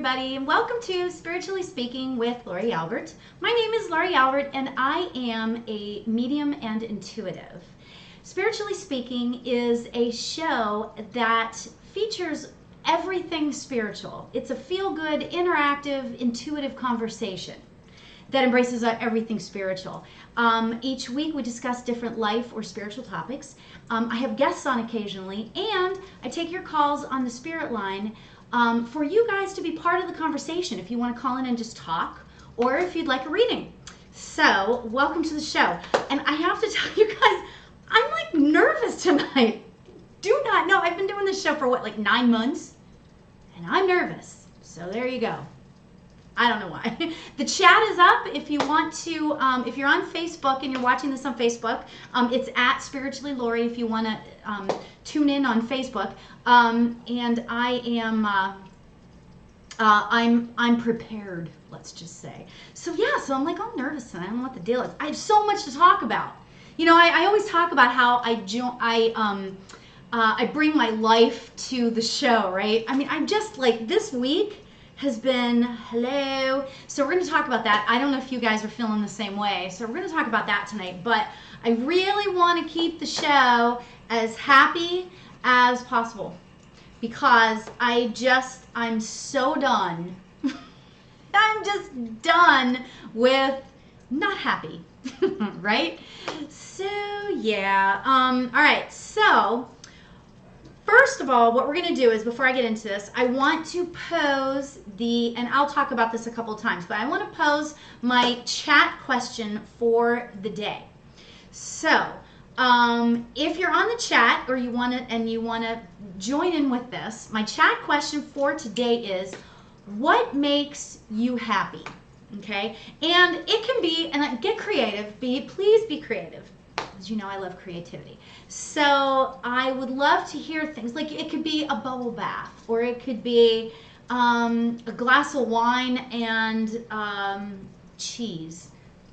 everybody, and welcome to Spiritually Speaking with Lori Albert. My name is Lori Albert, and I am a medium and intuitive. Spiritually Speaking is a show that features everything spiritual. It's a feel-good, interactive, intuitive conversation that embraces everything spiritual. Each week we discuss different life or spiritual topics. I have guests on occasionally, and I take your calls on the spirit line for you guys to be part of the conversation if you want to call in and just talk, or if you'd like a reading. So, welcome to the show. And I have to tell you guys, I'm like nervous tonight. Do not know. I've been doing this show for what, like 9 months? And I'm nervous. So there you go. I don't know why. The chat is up if you want to, if you're on Facebook and you're watching this on Facebook, it's at Spiritually Lori if you want to tune in on Facebook. And I am, I'm prepared, let's just say. So yeah, so I'm like all nervous and I don't know what the deal is. I have so much to talk about. You know, I always talk about how I bring my life to the show, right? I mean, I'm just like this week has been, hello. So we're going to talk about that. I don't know if you guys are feeling the same way. So we're going to talk about that tonight. But I really want to keep the show as happy as possible because I'm so done. I'm just done with not happy, right? So yeah. All right. So first of all, what we're going to do is, before I get into this, I want to pose and I'll talk about this a couple of times, but I want to pose my chat question for the day. So, if you're on the chat or you want to join in with this, my chat question for today is, what makes you happy? Okay? And it can be, and get creative, please be creative. As you know, I love creativity. So I would love to hear things like it could be a bubble bath, or it could be a glass of wine and cheese.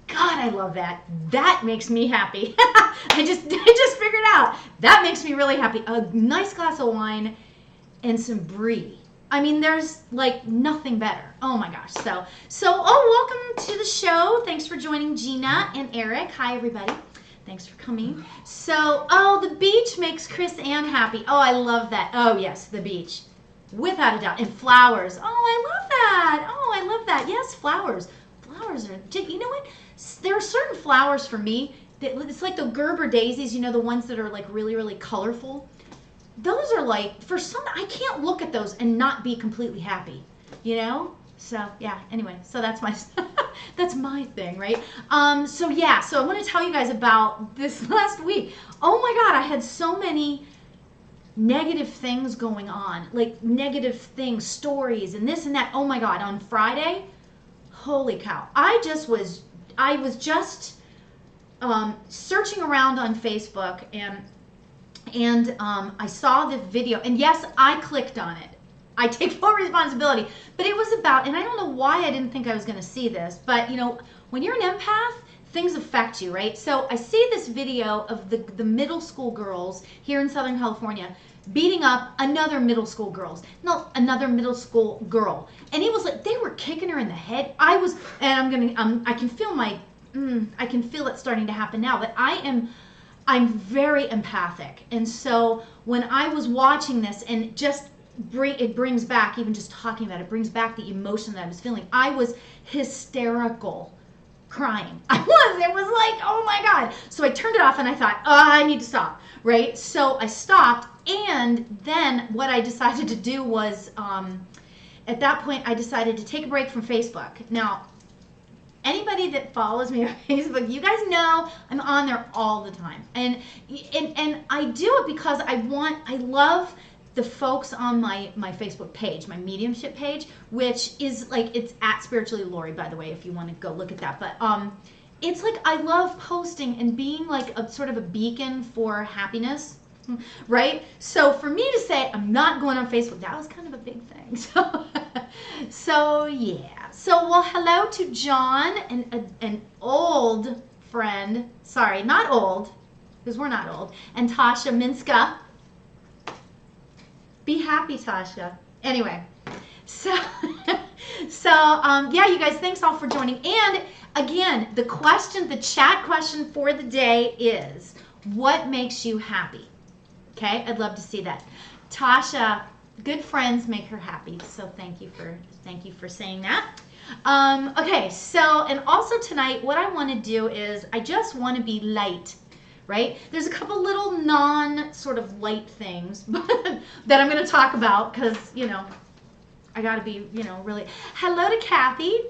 God, I love that. That makes me happy. I just figured out that makes me really happy. A nice glass of wine and some brie. I mean, there's like nothing better. Oh my gosh. So welcome to the show. Thanks for joining Gina and Eric. Hi, everybody. Thanks for coming. So, the beach makes Chris Ann happy. Oh, I love that. Oh, yes, the beach. Without a doubt. And flowers. Oh, I love that. Oh, I love that. Yes, flowers. Flowers are, you know what? There are certain flowers for me. It's like the Gerber daisies, you know, the ones that are like really, really colorful. Those are like, for some, I can't look at those and not be completely happy, you know? So yeah, anyway, so that's my that's my thing, right? So yeah, so I want to tell you guys about this last week. Oh my God, I had so many negative things going on, like negative things, stories, and this and that. Oh my God, on Friday, holy cow! I was just searching around on Facebook and I saw the video, and yes, I clicked on it. I take full responsibility, but it was about, and I don't know why I didn't think I was going to see this, but you know, when you're an empath, things affect you, right? So I see this video of the middle school girls here in Southern California beating up another middle school girl, and it was like they were kicking her in the head. I can feel I can feel it starting to happen now, but I'm very empathic, and so when I was watching this and it brings back, even just talking about it, brings back the emotion that I was feeling. I was hysterical crying. It was like, oh my God. So I turned it off and I thought, I need to stop, right? So I stopped, and then what I decided to do was, at that point, I decided to take a break from Facebook. Now, anybody that follows me on Facebook, you guys know I'm on there all the time. And I do it because I love the folks on my Facebook page, my mediumship page, which is like, it's at Spiritually Lori, by the way, if you want to go look at that. But it's like, I love posting and being like a sort of a beacon for happiness, right? So for me to say I'm not going on Facebook, that was kind of a big thing. So yeah. So, well, hello to John, an old friend. Sorry, not old, because we're not old. And Tasha Minska. Be happy, Tasha. Anyway, So, yeah, you guys, thanks all for joining. And again, the chat question for the day is, what makes you happy? Okay, I'd love to see that. Tasha, good friends make her happy. So thank you for saying that. Okay, so, and also tonight, what I want to do is I just want to be light, right? There's a couple little sort of light things that I'm going to talk about because, I got to be, really. Hello to Kathy.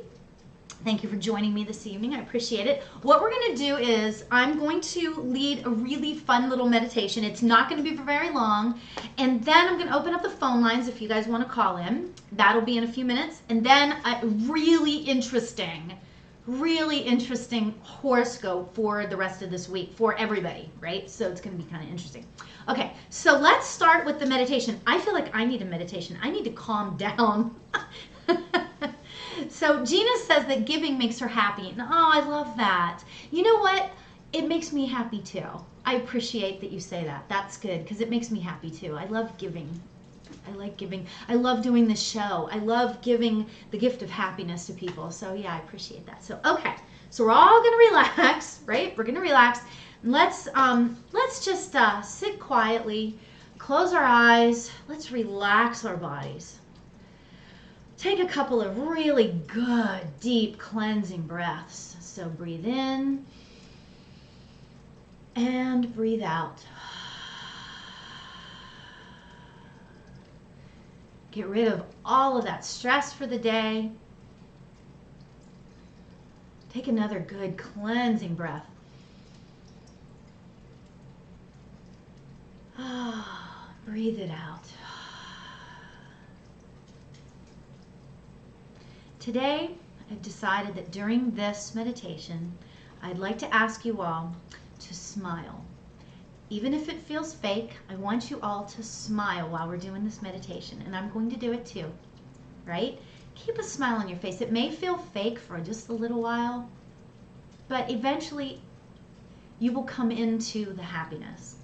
Thank you for joining me this evening. I appreciate it. What we're going to do is I'm going to lead a really fun little meditation. It's not going to be for very long. And then I'm going to open up the phone lines if you guys want to call in. That'll be in a few minutes. And then a really interesting horoscope for the rest of this week for everybody, right? So it's going to be kind of interesting. Okay, so let's start with the meditation. I feel like I need a meditation. I need to calm down. So Gina says that giving makes her happy. And I love that. You know what? It makes me happy too. I appreciate that you say that. That's good because it makes me happy too. I love giving. I like giving. I love doing this show. I love giving the gift of happiness to people. So yeah, I appreciate that. So okay. So we're all gonna relax, right? We're gonna relax. Let's just sit quietly, close our eyes. Let's relax our bodies. Take a couple of really good, deep cleansing breaths. So breathe in and breathe out. Get rid of all of that stress for the day. Take another good cleansing breath. Breathe it out. Today, I've decided that during this meditation, I'd like to ask you all to smile. Even if it feels fake, I want you all to smile while we're doing this meditation, and I'm going to do it too, right? Keep a smile on your face. It may feel fake for just a little while, but eventually you will come into the happiness.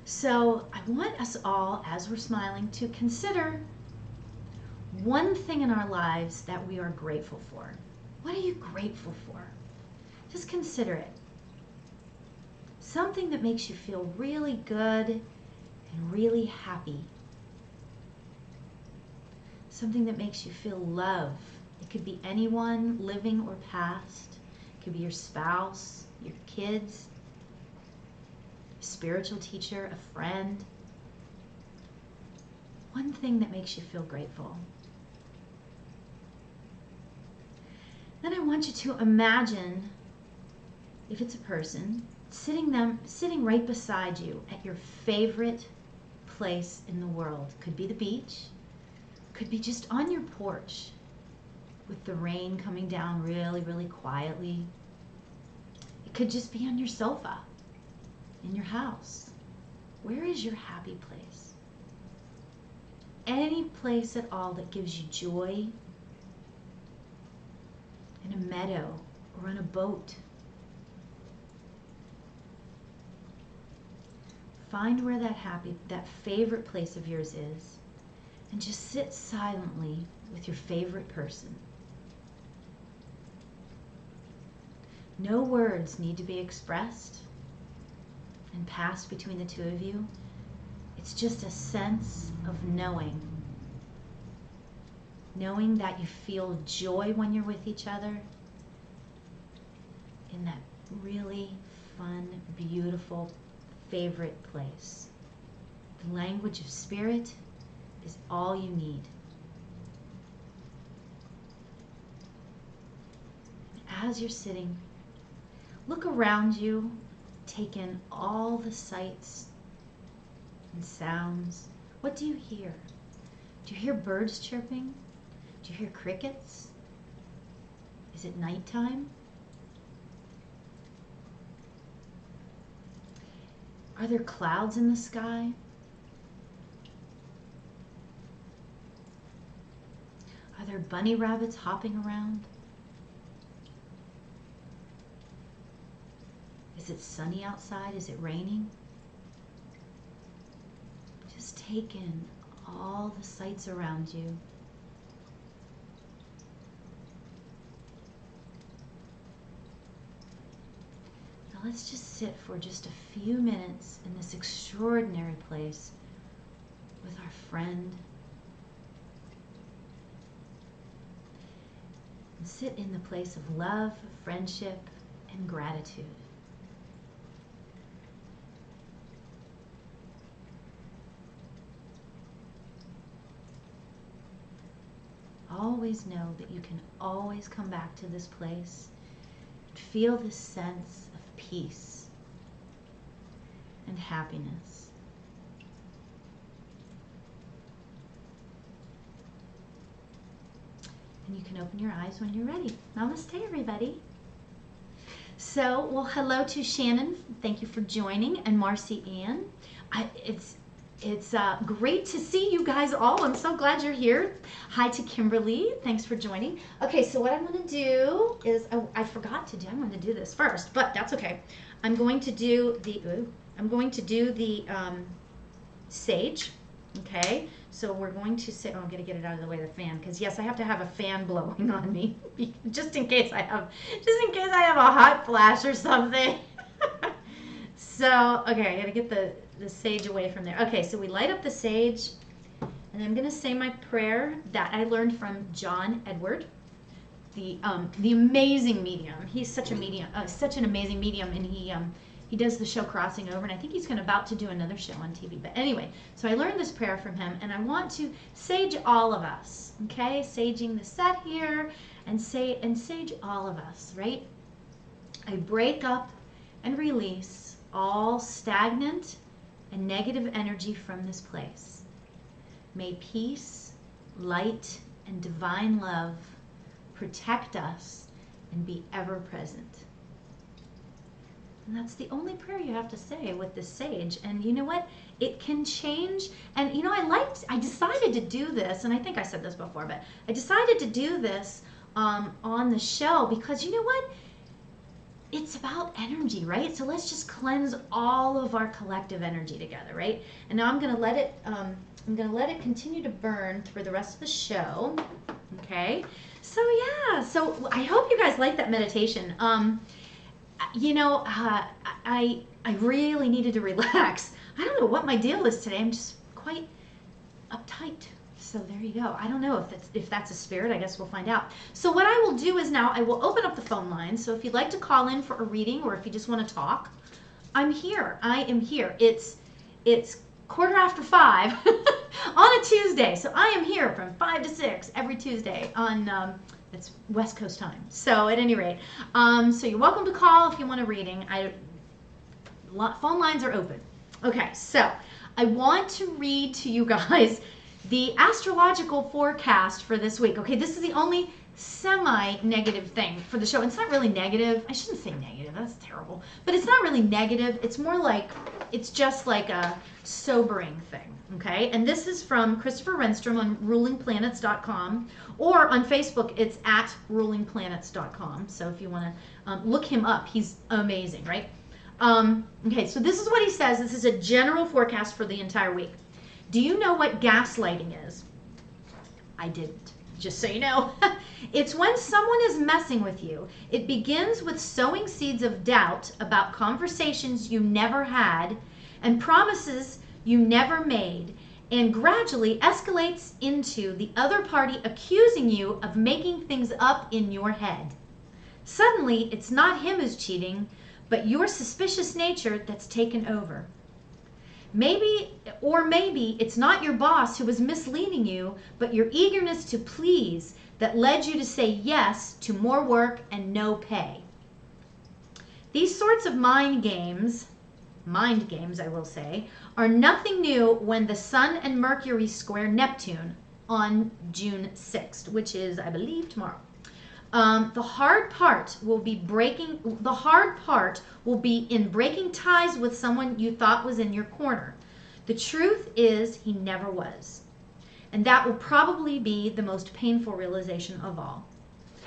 So I want us all, as we're smiling, to consider one thing in our lives that we are grateful for. What are you grateful for? Just consider it. Something that makes you feel really good and really happy. Something that makes you feel love. It could be anyone, living or past. It could be your spouse, your kids, a spiritual teacher, a friend. One thing that makes you feel grateful. Then I want you to imagine, if it's a person, sitting right beside you at your favorite place in the world. Could be the beach, could be just on your porch with the rain coming down really, really quietly. It could just be on your sofa in your house. Where is your happy place? Any place at all that gives you joy. In a meadow or on a boat. Find where that favorite place of yours is, and just sit silently with your favorite person. No words need to be expressed and passed between the two of you. It's just a sense of knowing that you feel joy when you're with each other in that really fun, beautiful, favorite place. The language of spirit is all you need. As you're sitting, look around you, take in all the sights and sounds. What do you hear? Do you hear birds chirping? Do you hear crickets? Is it nighttime? Are there clouds in the sky? Are there bunny rabbits hopping around? Is it sunny outside? Is it raining? Just take in all the sights around you. Now let's just sit for just a few minutes in this extraordinary place with our friend. And sit in the place of love, friendship, and gratitude. Always know that you can always come back to this place and feel this sense of peace and happiness. And you can open your eyes when you're ready. Namaste, everybody. So, well, hello to Shannon. Thank you for joining. And Marcy Ann. It's great to see you guys all. I'm so glad you're here. Hi to Kimberly. Thanks for joining. Okay, so what I'm going to do is, I forgot to do, I'm going to do this first, but that's okay. I'm going to do the sage. Okay, so we're going to say, I'm going to get it out of the way of the fan, because yes, I have to have a fan blowing on me, just in case I have a hot flash or something. So, okay, I got to get the sage away from there. Okay, so we light up the sage, and I'm going to say my prayer that I learned from John Edward, the amazing medium. He's such an amazing medium, and he does the show Crossing Over, and I think he's about to do another show on TV. But anyway, so I learned this prayer from him, and I want to sage all of us, okay? Saging the set here, and sage all of us, right? I break up and release all stagnant and negative energy from this place. May peace, light, and divine love protect us and be ever present. And that's the only prayer you have to say with the sage. And you know what? It can change. And you know, I decided to do this, and I think I said this before, but I decided to do this on the show because you know what? It's about energy, right? So let's just cleanse all of our collective energy together, right? And now I'm going to let it continue to burn through the rest of the show. Okay? So yeah, so I hope you guys like that meditation. You know, I really needed to relax. I don't know what my deal is today. I'm just quite uptight. So there you go. I don't know if that's a spirit. I guess we'll find out. So what I will do is now I will open up the phone line. So if you'd like to call in for a reading or if you just want to talk, I'm here. I am here. It's 5:15 on a Tuesday. So I am here from 5 to 6 every Tuesday on it's West Coast time. So at any rate, so you're welcome to call if you want a reading. Phone lines are open. Okay, so I want to read to you guys the astrological forecast for this week. Okay, this is the only semi-negative thing for the show. It's not really negative. I shouldn't say negative. That's terrible. But it's not really negative. It's more like, it's just like a sobering thing. Okay, and this is from Christopher Renstrom on rulingplanets.com, or on Facebook, it's at rulingplanets.com. So if you want to look him up, he's amazing, right? Okay, so this is what he says. This is a general forecast for the entire week. Do you know what gaslighting is? I didn't, just so you know. It's when someone is messing with you. It begins with sowing seeds of doubt about conversations you never had and promises you never made, and gradually escalates into the other party accusing you of making things up in your head. Suddenly, it's not him who's cheating, but your suspicious nature that's taken over. Maybe it's not your boss who was misleading you, but your eagerness to please that led you to say yes to more work and no pay. These sorts of mind games, I will say, are nothing new when the Sun and Mercury square Neptune on June 6th, which is, I believe, tomorrow. The hard part will be in breaking ties with someone you thought was in your corner. The truth is he never was. And that will probably be the most painful realization of all.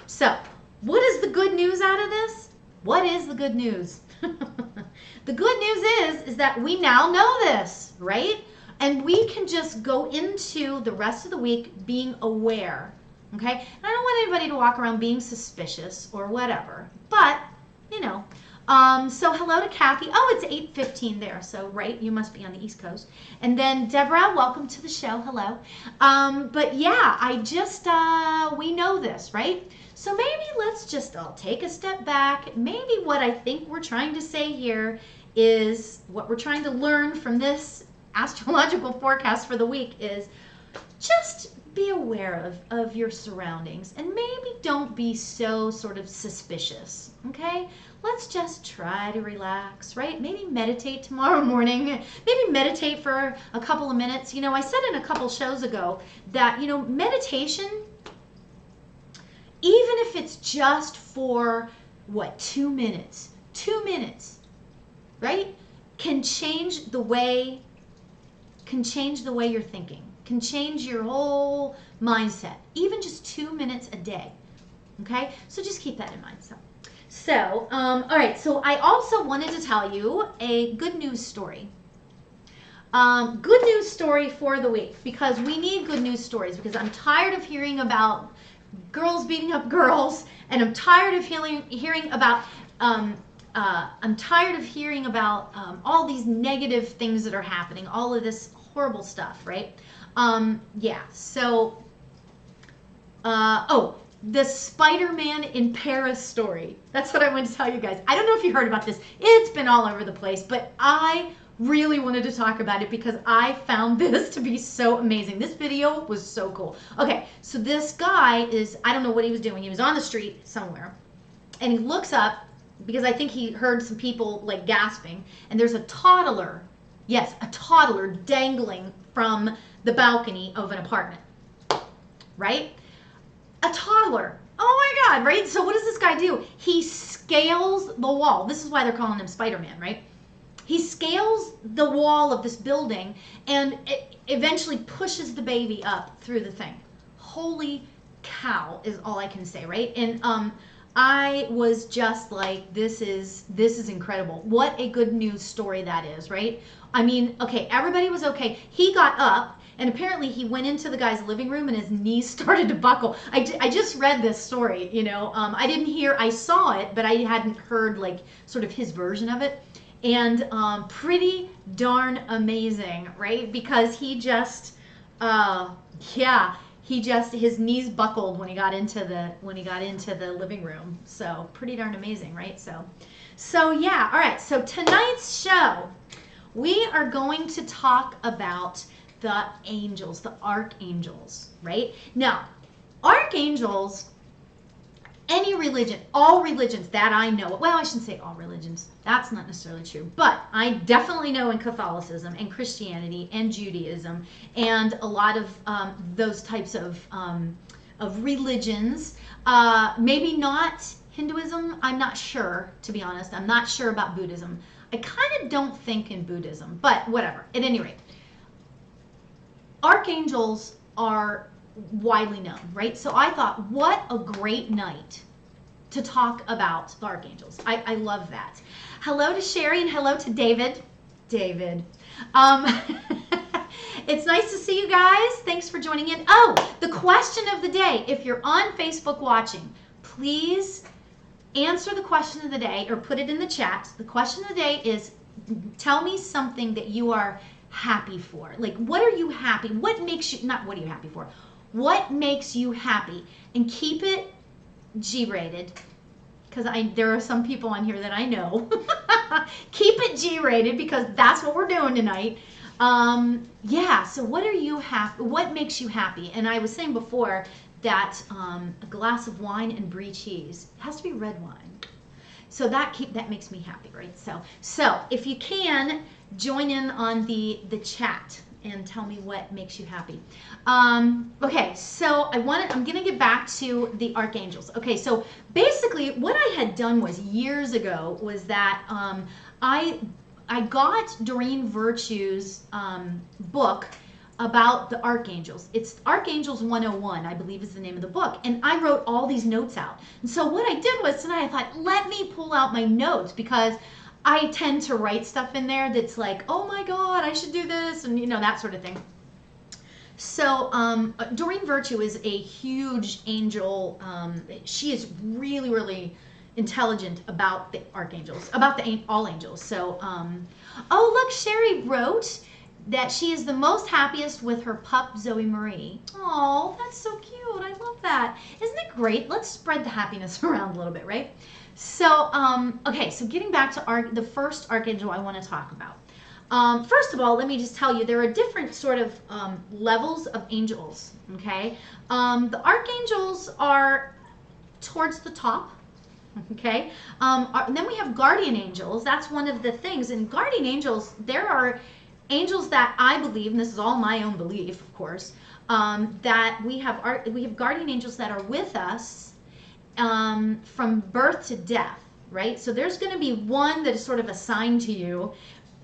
So, what is the good news out of this? What is the good news? The good news is that we now know this, right? And we can just go into the rest of the week being aware, okay? And I don't want anybody to walk around being suspicious or whatever, but, you know. So hello to Kathy. Oh, it's 8:15 there, so right, you must be on the East Coast. And then Deborah, welcome to the show. Hello. But yeah, I just, we know this, right? So maybe let's just all take a step back. Maybe what I think we're trying to say here is what we're trying to learn from this astrological forecast for the week is just be aware of your surroundings and maybe don't be so sort of suspicious, okay? Let's just try to relax, right? Maybe meditate tomorrow morning. Maybe meditate for a couple of minutes. You know, I said in a couple shows ago that, you know, meditation, even if it's just for, what, 2 minutes, 2 minutes, right? Can change the way you're thinking, can change your whole mindset, even just 2 minutes a day, okay? So just keep that in mind. So, all right, so I also wanted to tell you a good news story. Good news story for the week, because we need good news stories, because I'm tired of hearing about girls beating up girls, and I'm tired of hearing about all these negative things that are happening, all of this horrible stuff, right? Yeah, so, oh, the Spider-Man in Paris story. That's what I wanted to tell you guys. I don't know if you heard about this. It's been all over the place, but I really wanted to talk about it because I found this to be so amazing. This video was so cool. Okay, so this guy is, I don't know what he was doing. He was on the street somewhere, and he looks up because I think he heard some people like gasping, and there's a toddler, yes, a toddler dangling from the balcony of an apartment, right? A toddler. Oh my God, right? So what does this guy do? He scales the wall. This is why they're calling him Spider-Man, right? He scales the wall of this building and it eventually pushes the baby up through the thing. Holy cow is all I can say, right? And I was just like, this is incredible. What a good news story that is, right? I mean, okay, everybody was okay. He got up, and apparently he went into the guy's living room and his knees started to buckle. I just read this story, you know. I saw it, but I hadn't heard like sort of his version of it. And pretty darn amazing, right? Because he just, his knees buckled when he got into the living room. So pretty darn amazing, right? So yeah, all right. So tonight's show, we are going to talk about the angels, the archangels, right? Now, archangels, any religion, all religions that I know, well, I shouldn't say all religions, that's not necessarily true, but I definitely know in Catholicism and Christianity and Judaism and a lot of those types of religions, maybe not Hinduism, I'm not sure, to be honest. I'm not sure about Buddhism. I kind of don't think in Buddhism, but whatever. At any rate, archangels are widely known, right? So I thought, what a great night to talk about the archangels. I love that. Hello to Sherry and hello to David. It's nice to see you guys. Thanks for joining in. Oh, the question of the day. If you're on Facebook watching, please answer the question of the day or put it in the chat. The question of the day is, tell me something that you are happy for. Like, what are you happy? What makes you, not what are you happy for? What makes you happy? And keep it G-rated, because there are some people on here that I know. Keep it G-rated, because that's what we're doing tonight. Yeah, so what are you happy? What makes you happy? And I was saying before that a glass of wine and brie cheese, it has to be red wine. So that makes me happy, right? So if you can, join in on the chat and tell me what makes you happy. Okay, so I'm gonna get back to the archangels. Okay, so basically what I had done was years ago was that I got Doreen Virtue's book about the archangels. It's Archangels 101, I believe is the name of the book. And I wrote all these notes out. And so what I did was tonight I thought, let me pull out my notes, because I tend to write stuff in there that's like, oh my God, I should do this, and that sort of thing. So Doreen Virtue is a huge angel. She is really, really intelligent about the archangels, about the all angels. So, oh look, Sherry wrote that she is the most happiest with her pup Zoe Marie. Oh, that's so cute. I love that. Isn't it great? Let's spread the happiness around a little bit, right? So, okay, so getting back to the first archangel I want to talk about. First of all, let me just tell you, there are different sort of levels of angels, okay? The archangels are towards the top, okay? And then we have guardian angels. That's one of the things. And guardian angels, there are angels that I believe, and this is all my own belief, of course, that we have guardian angels that are with us from birth to death, right? So there's going to be one that is sort of assigned to you,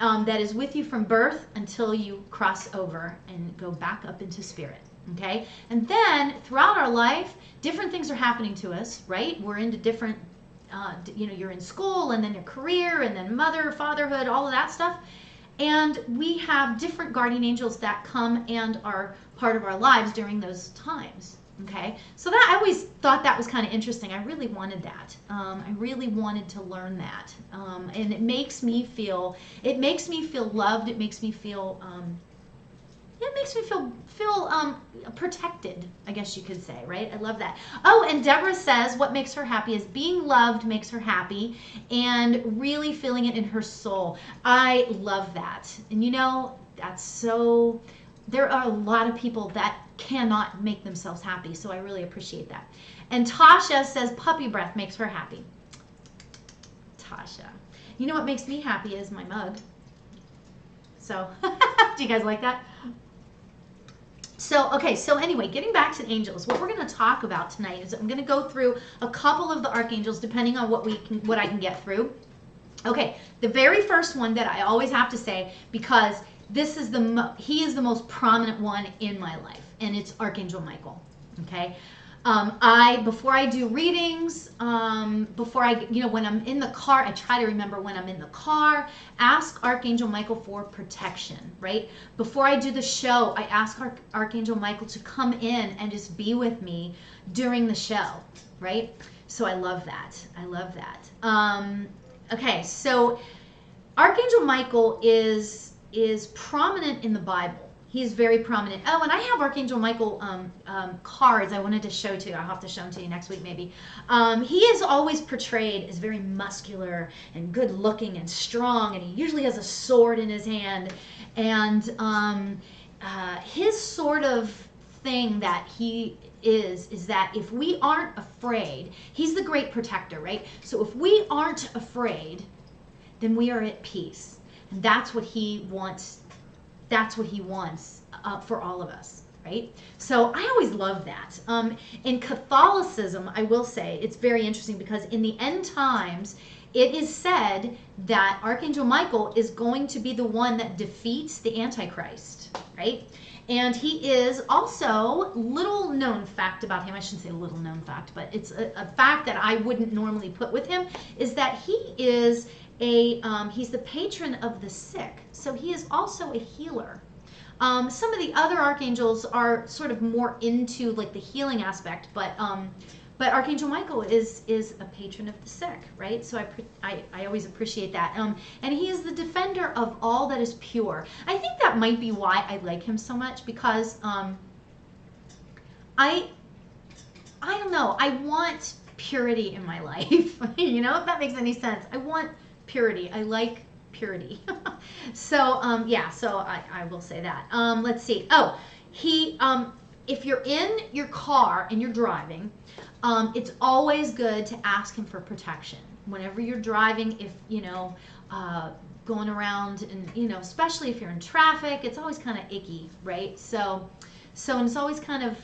that is with you from birth until you cross over and go back up into spirit, okay? And then throughout our life, different things are happening to us, right? We're into different, you're in school, and then your career, and then fatherhood, all of that stuff. And we have different guardian angels that come and are part of our lives during those times. Okay, so that I always thought that was kind of interesting. I really wanted that. I really wanted to learn that, and it makes me feel loved. It makes me feel protected, I guess you could say, right? I love that. Oh, and Deborah says what makes her happy is being loved makes her happy, and really feeling it in her soul. I love that, and that's so. There are a lot of people that cannot make themselves happy, so I really appreciate that. And Tasha says puppy breath makes her happy. Tasha. You know what makes me happy is my mug. So, do you guys like that? So, okay, so anyway, getting back to angels, what we're going to talk about tonight is I'm going to go through a couple of the archangels depending on what I can get through. Okay, the very first one that I always have to say, because he is the most prominent one in my life, and it's Archangel Michael. Okay, before I do readings, when I'm in the car, I try to remember when I'm in the car, ask Archangel Michael for protection. Right before I do the show, I ask Archangel Michael to come in and just be with me during the show. Right, so I love that. I love that. Okay, so Archangel Michael is prominent in the Bible. He is very prominent. Oh, and I have Archangel Michael cards I wanted to show to you. I'll have to show them to you next week maybe. He is always portrayed as very muscular and good looking and strong, and he usually has a sword in his hand. And his sort of thing that he is that if we aren't afraid, he's the great protector, right? So if we aren't afraid, then we are at peace. And that's what he wants. That's what he wants for all of us, right? So I always love that. In Catholicism, I will say it's very interesting because in the end times, it is said that Archangel Michael is going to be the one that defeats the Antichrist, right? And he is also, little known fact about him, I shouldn't say little known fact, but it's a fact that I wouldn't normally put with him, is that he is he's the patron of the sick. So he is also a healer. Some of the other archangels are sort of more into like the healing aspect, but Archangel Michael is a patron of the sick, right? So I always appreciate that. And he is the defender of all that is pure. I think that might be why I like him so much, because I don't know, I want purity in my life. If that makes any sense. I want purity. I like purity. So so I will say that. Let's see. Oh, if you're in your car and you're driving, it's always good to ask him for protection whenever you're driving. If going around, and especially if you're in traffic, it's always kind of icky, right? So and it's always kind of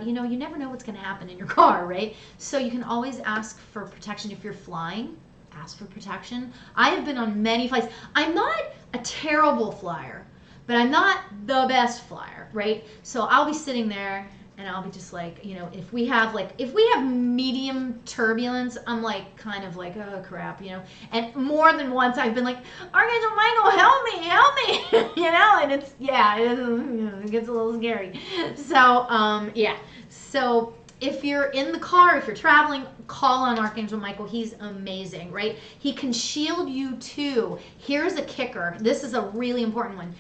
you never know what's going to happen in your car, right? So you can always ask for protection. If you're flying, ask for protection. I have been on many flights. I'm not a terrible flyer, but I'm not the best flyer, right? So I'll be sitting there And I'll be just like, if we have medium turbulence, I'm like kind of like, oh crap, And more than once I've been like, Archangel Michael, help me, and it's it gets a little scary. So yeah. So if you're in the car, if you're traveling, call on Archangel Michael. He's amazing, right? He can shield you too. Here's a kicker. This is a really important one.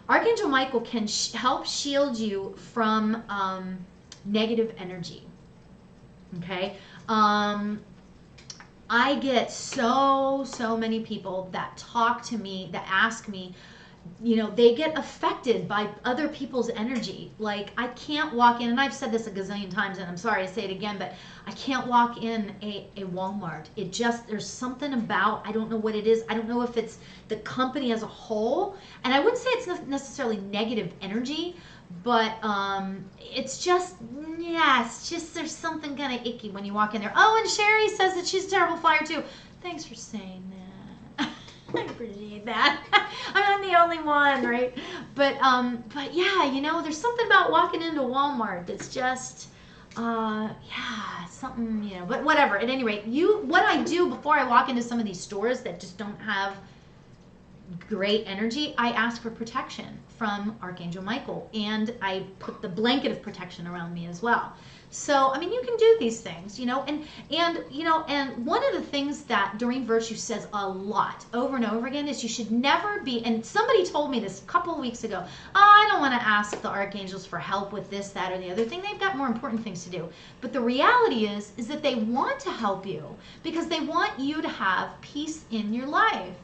Archangel Michael can help shield you from negative energy. Okay? I get so many people that talk to me, that ask me, they get affected by other people's energy. Like, I can't walk in, and I've said this a gazillion times, and I'm sorry to say it again, but I can't walk in a Walmart. There's something about, I don't know what it is. I don't know if it's the company as a whole, and I wouldn't say it's necessarily negative energy, but it's just there's something kind of icky when you walk in there. Oh, and Sherry says that she's a terrible flyer too. Thanks for saying that. I appreciate that. I'm not the only one, right? But yeah, there's something about walking into Walmart that's just something, but whatever. At any rate, what I do before I walk into some of these stores that just don't have great energy, I ask for protection from Archangel Michael, and I put the blanket of protection around me as well. So, I mean, you can do these things, and one of the things that Doreen Virtue says a lot over and over again is you should never be, and somebody told me this a couple of weeks ago, I don't want to ask the archangels for help with this, that, or the other thing. They've got more important things to do. But the reality is that they want to help you because they want you to have peace in your life.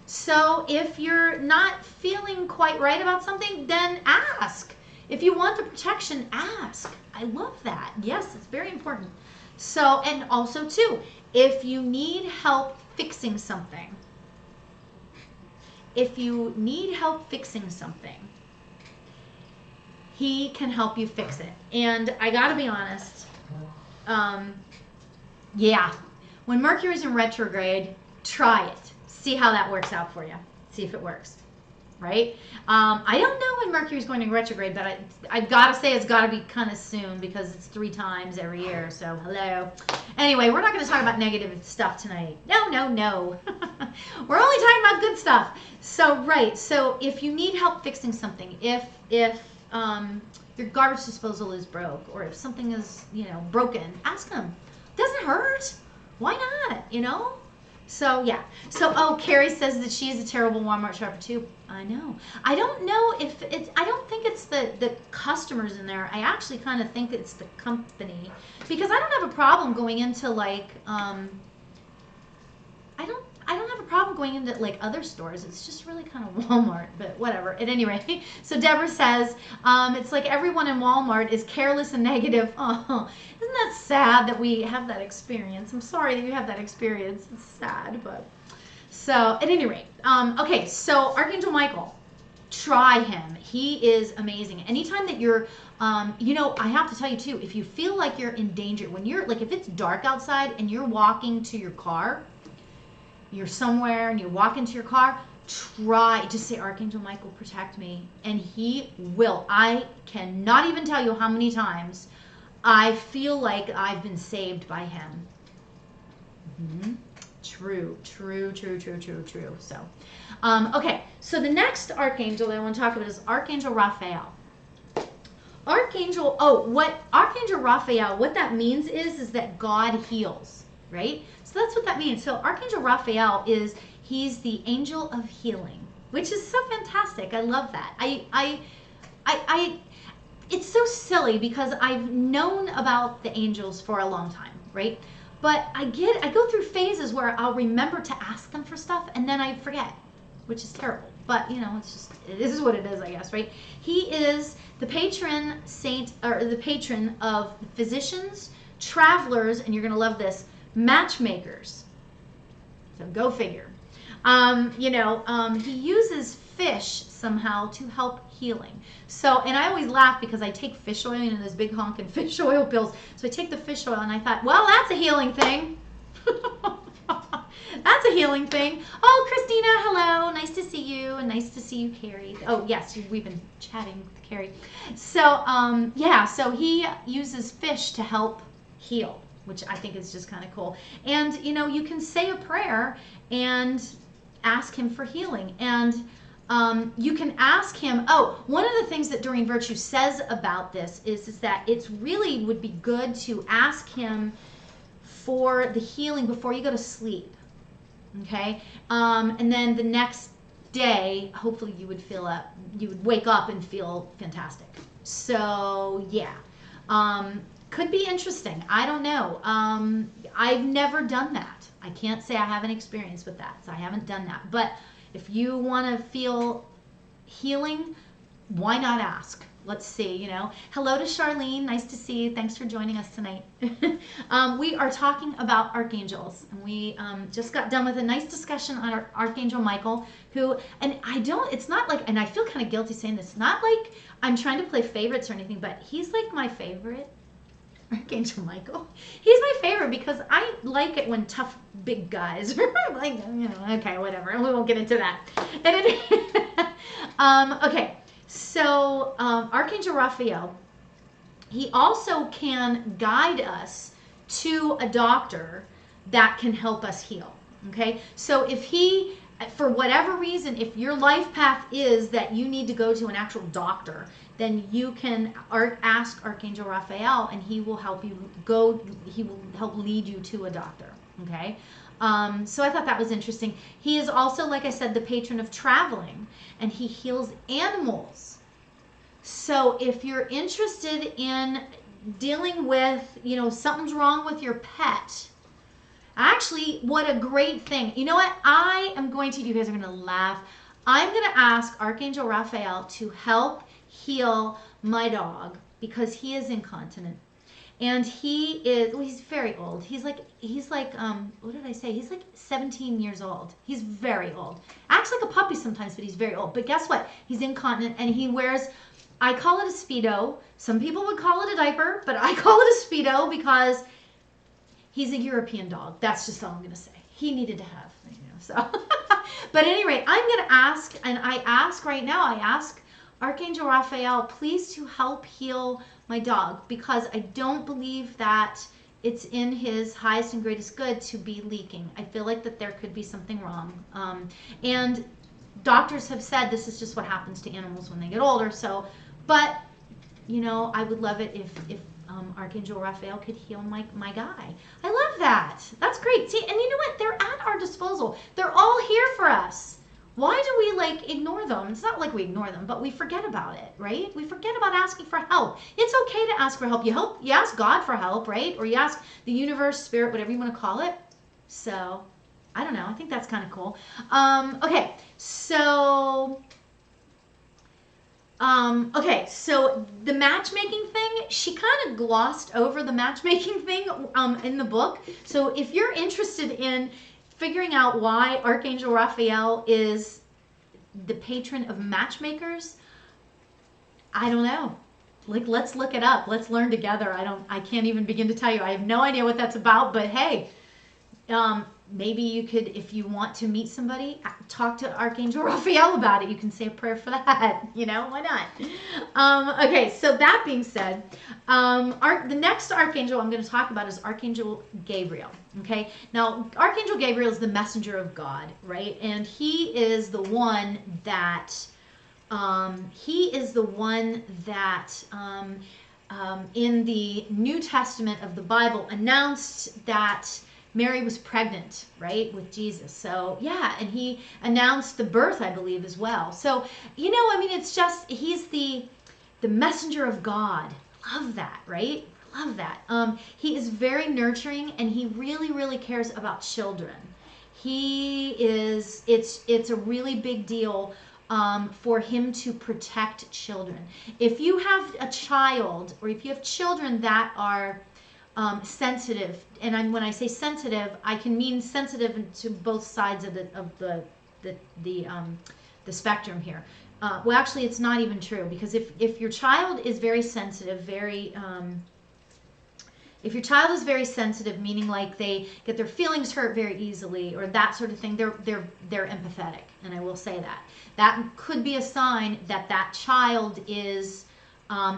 So if you're not feeling quite right about something, then ask. If you want the protection, ask. I love that. Yes, it's very important. So, and also too, if you need help fixing something, he can help you fix it. And I gotta be honest, when Mercury's in retrograde, try it. See how that works out for you. See if it works, right? I don't know when Mercury's going to retrograde, but I've got to say it's got to be kind of soon because it's 3 times every year. So hello. Anyway, we're not going to talk about negative stuff tonight. No. We're only talking about good stuff. So right. So if you need help fixing something, if your garbage disposal is broke, or if something is broken, ask them. Doesn't hurt. Why not? So yeah. So Carrie says that she is a terrible Walmart shopper too. I know. I don't know if it's. I don't think it's the customers in there. I actually kind of think it's the company, because I don't have a problem going into like I don't have a problem going into like other stores. It's just really kind of Walmart, but whatever. At any rate, so Deborah says it's like everyone in Walmart is careless and negative. Oh, isn't that sad that we have that experience? I'm sorry that you have that experience. It's sad, but so at any rate, okay. So Archangel Michael, try him. He is amazing. Anytime that you're, I have to tell you too, if you feel like you're in danger, when you're like, if it's dark outside and you're walking to your car, you're somewhere and you walk into your car, just say, Archangel Michael, protect me. And he will. I cannot even tell you how many times I feel like I've been saved by him. Mm-hmm. True. So, okay. So the next archangel that I want to talk about is Archangel Raphael. Archangel Raphael, what that means is that God heals, right? So that's what that means. So Archangel Raphael he's the angel of healing, which is so fantastic. I love that. It's so silly because I've known about the angels for a long time, right? But I go through phases where I'll remember to ask them for stuff and then I forget, which is terrible. But this is what it is, I guess, right? He is the patron saint, or the patron of physicians, travelers, and you're gonna love this, matchmakers. So go figure. He uses fish somehow to help healing. So, and I always laugh because I take fish oil, those big honking fish oil pills. So I take the fish oil and I thought, well, that's a healing thing. That's a healing thing. Oh, Christina, hello. Nice to see you, and nice to see you, Carrie. Oh, yes, we've been chatting with Carrie. So, yeah, so he uses fish to help heal, which I think is just kind of cool. And, you know, you can say a prayer and ask him for healing. And you can ask him, oh, one of the things that Doreen Virtue says about this is that it's really would be good to ask him for the healing before you go to sleep. Okay? And then the next day, hopefully you would wake up and feel fantastic. So, yeah. Could be interesting. I don't know. I've never done that. I can't say I have an experience with that, so I haven't done that. But if you want to feel healing, why not ask? Let's see, you know. Hello to Charlene. Nice to see you. Thanks for joining us tonight. We are talking about archangels. And we just got done with a nice discussion on Archangel Michael, who, and it's not like, and I feel kind of guilty saying this, not like I'm trying to play favorites or anything, but he's like my favorite. Archangel Michael. He's my favorite because I like it when tough big guys are like, you know, okay, whatever. We won't get into that. Okay, so Archangel Raphael, he also can guide us to a doctor that can help us heal. Okay, so if he, for whatever reason, if your life path is that you need to go to an actual doctor, then you can ask Archangel Raphael, and he will help you go. He will help lead you to a doctor. Okay, so I thought that was interesting. He is also, like I said, the patron of traveling, and he heals animals. So if you're interested in dealing with, you know, something's wrong with your pet. Actually, what a great thing. You know what? You guys are going to laugh. I'm going to ask Archangel Raphael to help heal my dog because he is incontinent. And he's very old. He's like, what did I say? He's like 17 years old. He's very old. Acts like a puppy sometimes, but he's very old. But guess what? He's incontinent and he wears, I call it a Speedo. Some people would call it a diaper, but I call it a Speedo because he's a European dog. That's just all I'm going to say. He needed to have, you know, so. But at any rate, I'm going to ask, and I ask Archangel Raphael, please to help heal my dog because I don't believe that it's in his highest and greatest good to be leaking. I feel like that there could be something wrong. And doctors have said this is just what happens to animals when they get older. So, but, you know, I would love it if Archangel Raphael could heal my guy. I love that. That's great. See, and you know what? They're at our disposal. They're all here for us. Why do we like ignore them? It's not like we ignore them, but we forget about it, right? We forget about asking for help. It's okay to ask for help. You ask God for help, right? Or you ask the universe, spirit, whatever you want to call it. So, I don't know. I think that's kind of cool. Okay, so the matchmaking thing, she kind of glossed over the matchmaking thing in the book. So if you're interested in figuring out why Archangel Raphael is the patron of matchmakers, I don't know. Like, let's look it up. Let's learn together. I can't even begin to tell you. I have no idea what that's about, but hey, maybe you could, if you want to meet somebody, talk to Archangel Raphael about it. You can say a prayer for that. You know, why not? Okay, so that being said, the next archangel I'm going to talk about is Archangel Gabriel. Okay, now Archangel Gabriel is the messenger of God, right? And he is the one that in the New Testament of the Bible announced that Mary was pregnant, right, with Jesus. So, yeah, and he announced the birth, I believe, as well. So, you know, I mean, it's just, he's the messenger of God. Love that, right? Love that. He is very nurturing, and he really, really cares about children. It's a really big deal for him to protect children. If you have a child, or if you have children that are sensitive, and when I say sensitive, I can mean sensitive to both sides of the spectrum here. Well, actually, it's not even true, because if your child is very sensitive, very If your child is very sensitive, meaning like they get their feelings hurt very easily or that sort of thing, they're empathetic, and I will say that. That could be a sign that that child is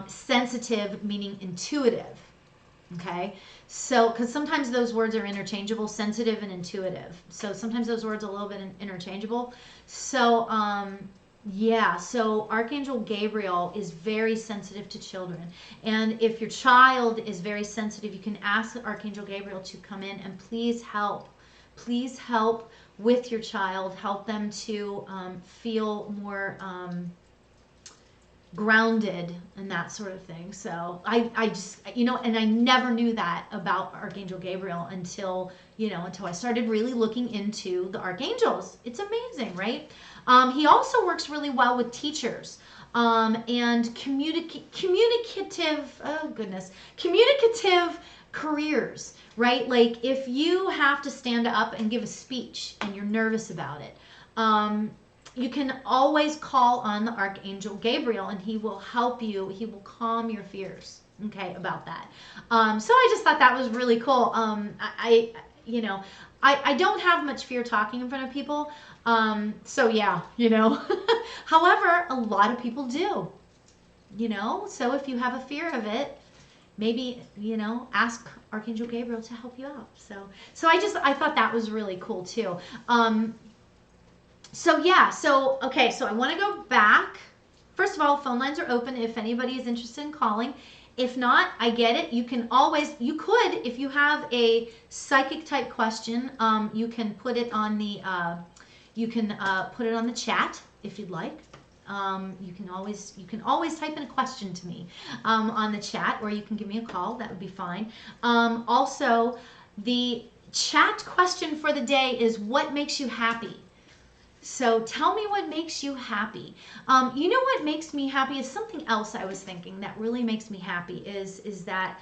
sensitive, meaning intuitive. Okay, so because sometimes those words are interchangeable, sensitive and intuitive. So sometimes those words are a little bit interchangeable. So yeah, so Archangel Gabriel is very sensitive to children. And if your child is very sensitive, you can ask Archangel Gabriel to come in and please help. Please help with your child. Help them to feel more grounded and that sort of thing. So I just, and I never knew that about Archangel Gabriel until I started really looking into the archangels. It's amazing, right? He also works really well with teachers and communicative, communicative careers, right? Like if you have to stand up and give a speech and you're nervous about it, you can always call on the Archangel Gabriel and he will help you. He will calm your fears, okay, about that. So I just thought that was really cool. I don't have much fear talking in front of people. So yeah, however, a lot of people do, so if you have a fear of it, maybe, ask Archangel Gabriel to help you out. So I thought that was really cool too. So yeah, okay, so I want to go back. First of all, phone lines are open if anybody is interested in calling. If not, I get it. You could, if you have a psychic type question, you can put it on the, put it on the chat if you'd like. You can always type in a question to me on the chat, or you can give me a call. That would be fine. Also, the chat question for the day is, what makes you happy? So tell me what makes you happy. What makes me happy is something else I was thinking that really makes me happy is that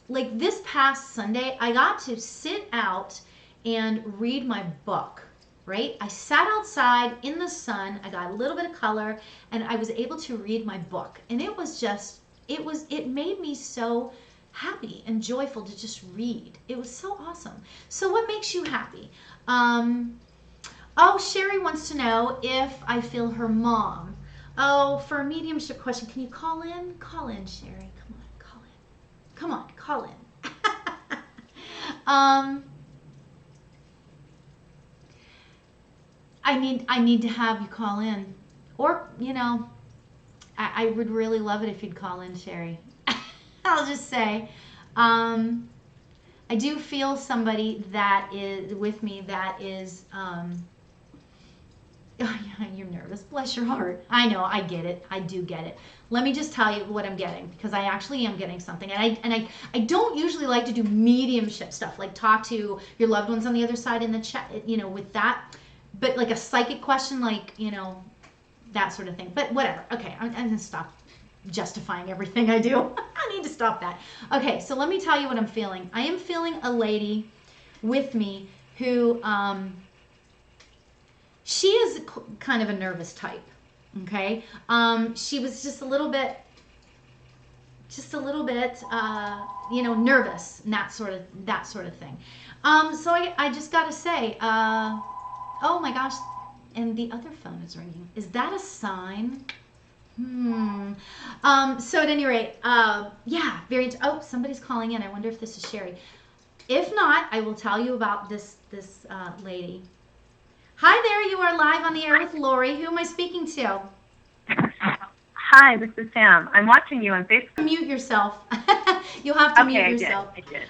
like this past Sunday, I got to sit out and read my book, right? I sat outside in the sun, I got a little bit of color, and I was able to read my book. And it was just, it made me so happy and joyful to just read. It was so awesome. So what makes you happy? Oh, Sherry wants to know if I feel her mom. Oh, for a mediumship question, can you call in? Call in, Sherry. Come on, call in. Come on, call in. I need to have you call in. Or, I would really love it if you'd call in, Sherry. I'll just say. I do feel somebody that is with me that is... Oh, yeah, you're nervous. Bless your heart. I know. I get it. I do get it. Let me just tell you what I'm getting, because I actually am getting something. And I don't usually like to do mediumship stuff, like talk to your loved ones on the other side in the chat, with that. But like a psychic question, like, that sort of thing. But whatever. Okay, I'm going to stop justifying everything I do. I need to stop that. Okay, so let me tell you what I'm feeling. I am feeling a lady with me who... she is kind of a nervous type, okay? She was just a little bit, nervous and that sort of thing. So I just got to say, oh my gosh, and the other phone is ringing. Is that a sign? So at any rate, yeah, oh, somebody's calling in. I wonder if this is Sherry. If not, I will tell you about this lady. Hi there, you are live on the air with Lori. Who am I speaking to? Hi, this is Sam. I'm watching you on Facebook. Mute yourself. You'll have to mute yourself. I did.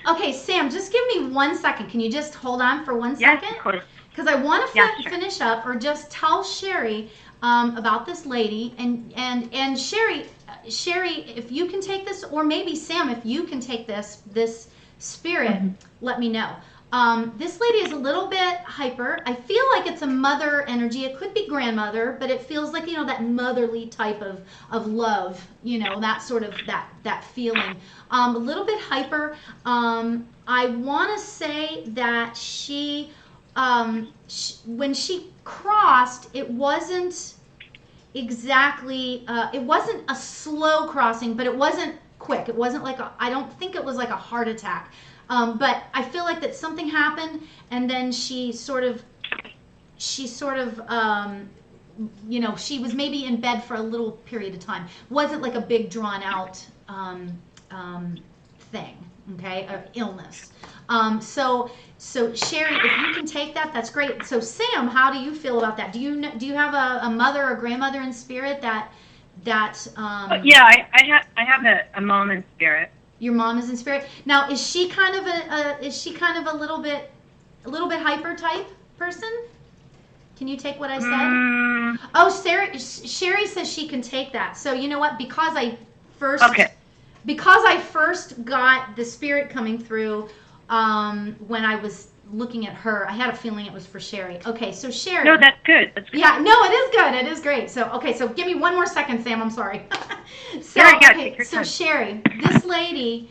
Okay, Sam, just give me 1 second. Can you just hold on for 1 second? Yes, of course. Because I want to Sure. finish up, or just tell Sherry about this lady. And Sherry, if you can take this, or maybe Sam, if you can take this spirit, let me know. This lady is a little bit hyper. I feel like it's a mother energy. It could be grandmother, but it feels like, that motherly type of love, that sort of, that feeling. A little bit hyper. I want to say that she, when she crossed, it wasn't exactly, it wasn't a slow crossing, but it wasn't quick. It wasn't like I don't think it was like a heart attack. But I feel like that something happened, and then she sort of, she was maybe in bed for a little period of time. Wasn't like a big drawn out thing, okay, illness. So Sherry, if you can take that, that's great. So Sam, how do you feel about that? Do you have a mother or grandmother in spirit that yeah, I have a mom in spirit. Your mom is in spirit. Now, is she kind of a little bit hyper type person? Can you take what I said? Oh, Sherry says she can take that. So you know what? Because I first got the spirit coming through when I was looking at her, I had a feeling it was for Sherry. Okay, so Sherry. No, that's good. That's good. Yeah, no, it is good. It is great. So okay, so give me one more second, Sam. I'm sorry. So yeah, okay, take your so time. Sherry, this lady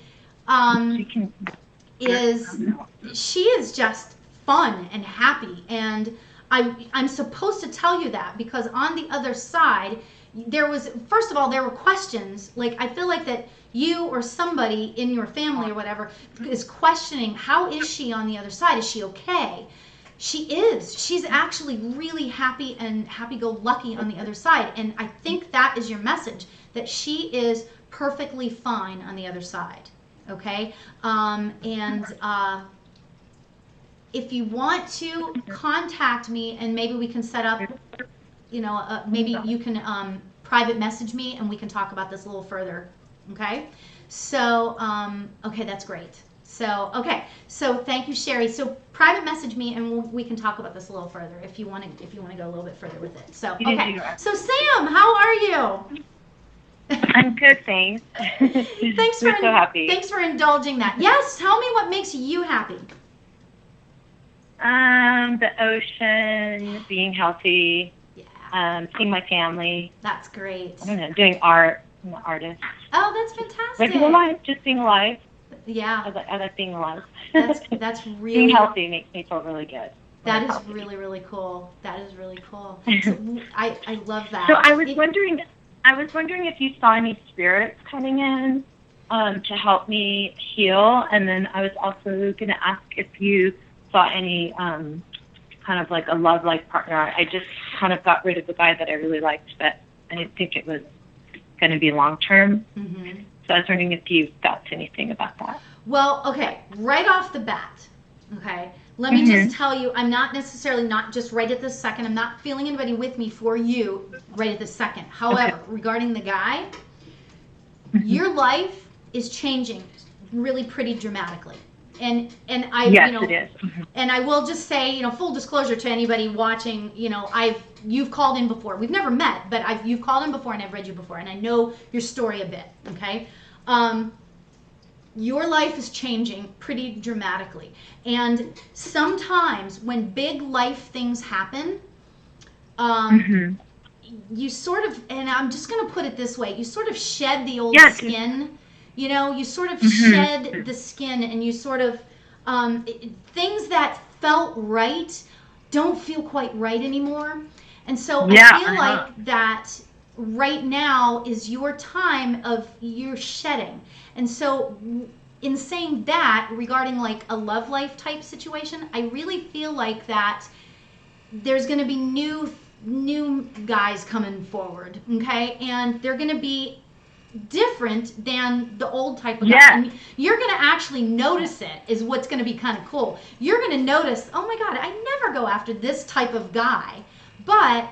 she is just fun and happy, and I'm supposed to tell you that because on the other side there were questions. Like I feel like that you or somebody in your family or whatever is questioning, how is she on the other side? Is she okay? She is. She's actually really happy and happy-go-lucky on the other side. And I think that is your message, that she is perfectly fine on the other side. Okay? If you want to contact me and maybe we can set up, maybe you can private message me and we can talk about this a little further. Okay? So, okay, that's great. So, okay. So, thank you, Sherry. So, private message me and we can talk about this a little further if you want to go a little bit further with it. So, okay. So, Sam, how are you? I'm good, thanks. Thanks for so happy. Thanks for indulging that. Yes, tell me what makes you happy. The ocean, being healthy, seeing my family. That's great. I don't know, doing art. I'm an artist. Oh, that's fantastic. Regular life, just being alive. Yeah. I like being alive. That's really being healthy makes me feel really good. That is really, really cool. That is really cool. So, I love that. So I was wondering if you saw any spirits coming in to help me heal, and then I was also going to ask if you saw any kind of like a love life partner. I just kind of got rid of the guy that I really liked, but I didn't think it was going to be long term. Mm-hmm. So I was wondering if you thought anything about that. Well, okay, right off the bat, okay, let me just tell you, I'm not necessarily not just right at this second. I'm not feeling anybody with me for you right at this second. However, regarding the guy, your life is changing really pretty dramatically. And I, yes, it is. Mm-hmm. And I will just say, full disclosure to anybody watching, you've called in before. We've never met, but you've called in before and I've read you before and I know your story a bit, okay? Your life is changing pretty dramatically. And sometimes when big life things happen, you sort of, and I'm just going to put it this way, you sort of shed the old skin. You sort of shed the skin and you sort of, things that felt right don't feel quite right anymore. And so I feel like that right now is your time of your shedding. And so in saying that, regarding like a love life type situation, I really feel like that there's going to be new guys coming forward, okay? And they're going to be different than the old type of guy. And you're going to actually notice it is what's going to be kind of cool. You're going to notice, oh my God, I never go after this type of guy. But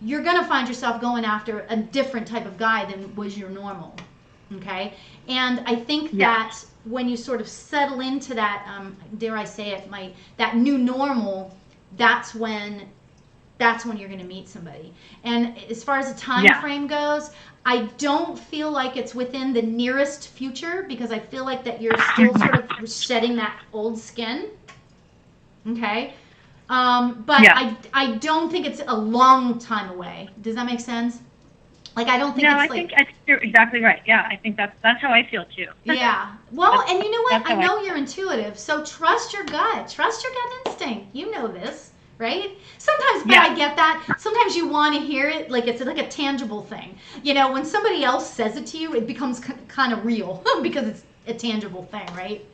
you're going to find yourself going after a different type of guy than was your normal. Okay? And I think that when you sort of settle into that, dare I say it, that new normal, that's when you're going to meet somebody. And as far as the time frame goes, I don't feel like it's within the nearest future because I feel like that you're still sort of shedding that old skin. Okay? But I don't think it's a long time away. Does that make sense? Like, I don't think I think you're exactly right. Yeah, I think that's how I feel too. Yeah. Well, and you know what? I know you're intuitive, so trust your gut. Trust your gut instinct. You know this. right? Sometimes, but I get that. Sometimes you want to hear it like it's like a tangible thing. You know, when somebody else says it to you, it becomes kind of real because it's a tangible thing, right?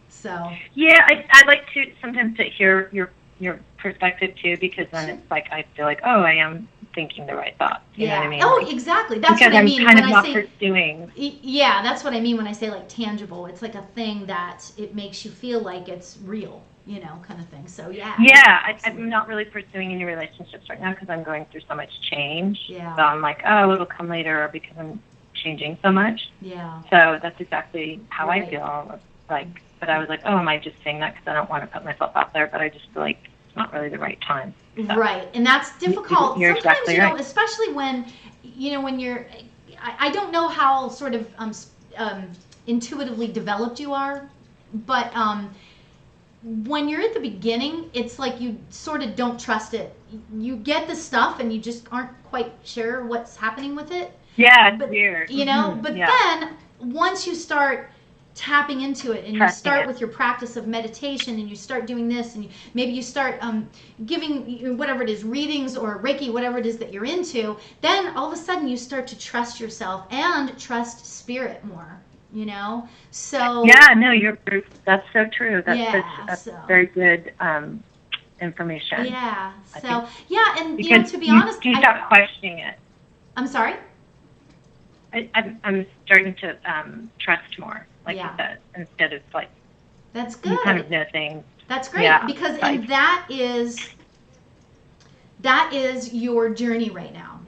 So. Yeah, I like to sometimes to hear your perspective too, because then it's like I feel like, oh, I am thinking the right thoughts. You know what I mean? Oh, exactly. That's what I mean when I say pursuing. Yeah, that's what I mean when I say like tangible. It's like a thing that it makes you feel like it's real, you know, kind of thing. So yeah. Yeah, I'm not really pursuing any relationships right now because I'm going through so much change. Yeah. So I'm like, oh, it'll come later because I'm changing so much. Yeah. So that's exactly how Right. I feel. Like, but I was like, oh, am I just saying that because I don't want to put myself out there? But I just feel like it's not really the right time. So. Right, and that's difficult. You're Sometimes, exactly you know, right. especially when you're, I don't know how sort of intuitively developed you are, but when you're at the beginning, it's like you sort of don't trust it. You get the stuff and you just aren't quite sure what's happening with it. Yeah, it's But, weird. you know, Mm-hmm. but Yeah. then once you start tapping into it and you start with your practice of meditation and you start doing this and maybe you start giving whatever it is, readings or Reiki, whatever it is that you're into, then all of a sudden you start to trust yourself and trust spirit more, you know? So yeah, no, that's so true. That's so very good information. Yeah. So yeah, and because you know, to be honest, you stop questioning it. I'm sorry? I'm starting to trust more, like you said, instead of like. That's good. You kind of know things. That's great because and that is your journey right now.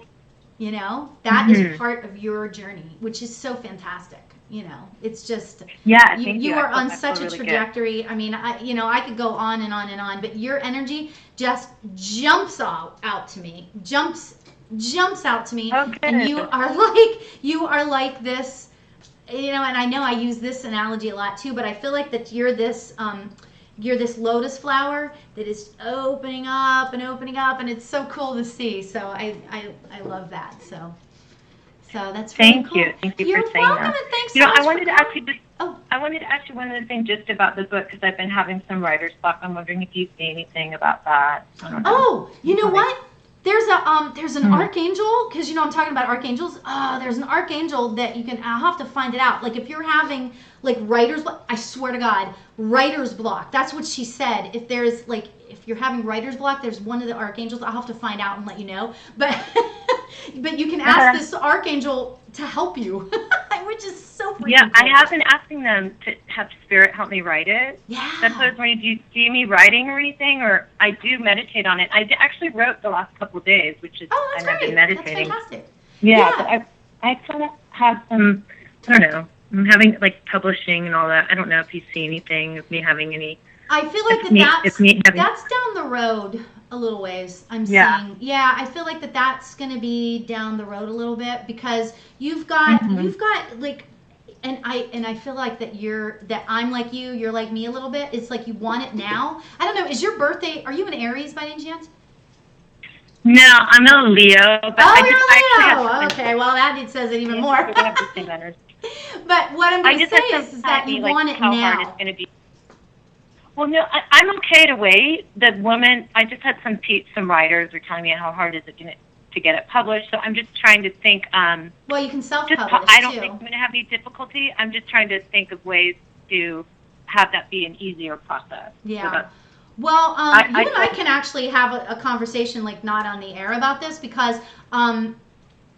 You know, that is part of your journey, which is so fantastic. You know, it's just you are on such a trajectory. Good. I mean, I could go on and on and on, but your energy just jumps out to me. Jumps out to me, and you are like this, you know. And I know I use this analogy a lot too, but I feel like that you're this lotus flower that is opening up, and it's so cool to see. So I love that. So that's really cool. Thank you You're for saying welcome, that. and thanks so much I wanted to ask you I wanted to ask you one other thing just about the book because I've been having some writer's block. I'm wondering if you see anything about that. I don't know. Oh, you know what? There's an archangel, because you know I'm talking about archangels. There's an archangel that I'll have to find it out. Like if you're having like writer's block, I swear to God, writer's block. That's what she said. If you're having writer's block, there's one of the archangels. I'll have to find out and let you know. But but you can ask this archangel to help you, which is so freaking cool. I have been asking them to have spirit help me write it. Yeah. That's what I was wondering. Do you see me writing or anything? Or I do meditate on it. I actually wrote the last couple of days, which is that's I've been meditating. That's fantastic. Yeah. But I kind of have some, I don't know, I'm having like publishing and all that. I don't know if you see anything of me having any. I feel like that's down the road a little ways. I'm saying, I feel like that's going to be down the road a little bit because you've got like, and I feel like that I'm like you're like me a little bit. It's like you want it now. I don't know. Is your birthday? Are you an Aries by any chance? No, I'm a Leo. But Leo. Okay, well that says it even more. But what I'm going to say is that you want it now. Hard it's going to be. Well, no, I'm okay to wait. The woman, I just had some writers were telling me how hard is it to get it published. So I'm just trying to think. Well, you can self-publish I don't think I'm going to have any difficulty. I'm just trying to think of ways to have that be an easier process. Yeah. Well, you and I can actually have a conversation, like not on the air about this because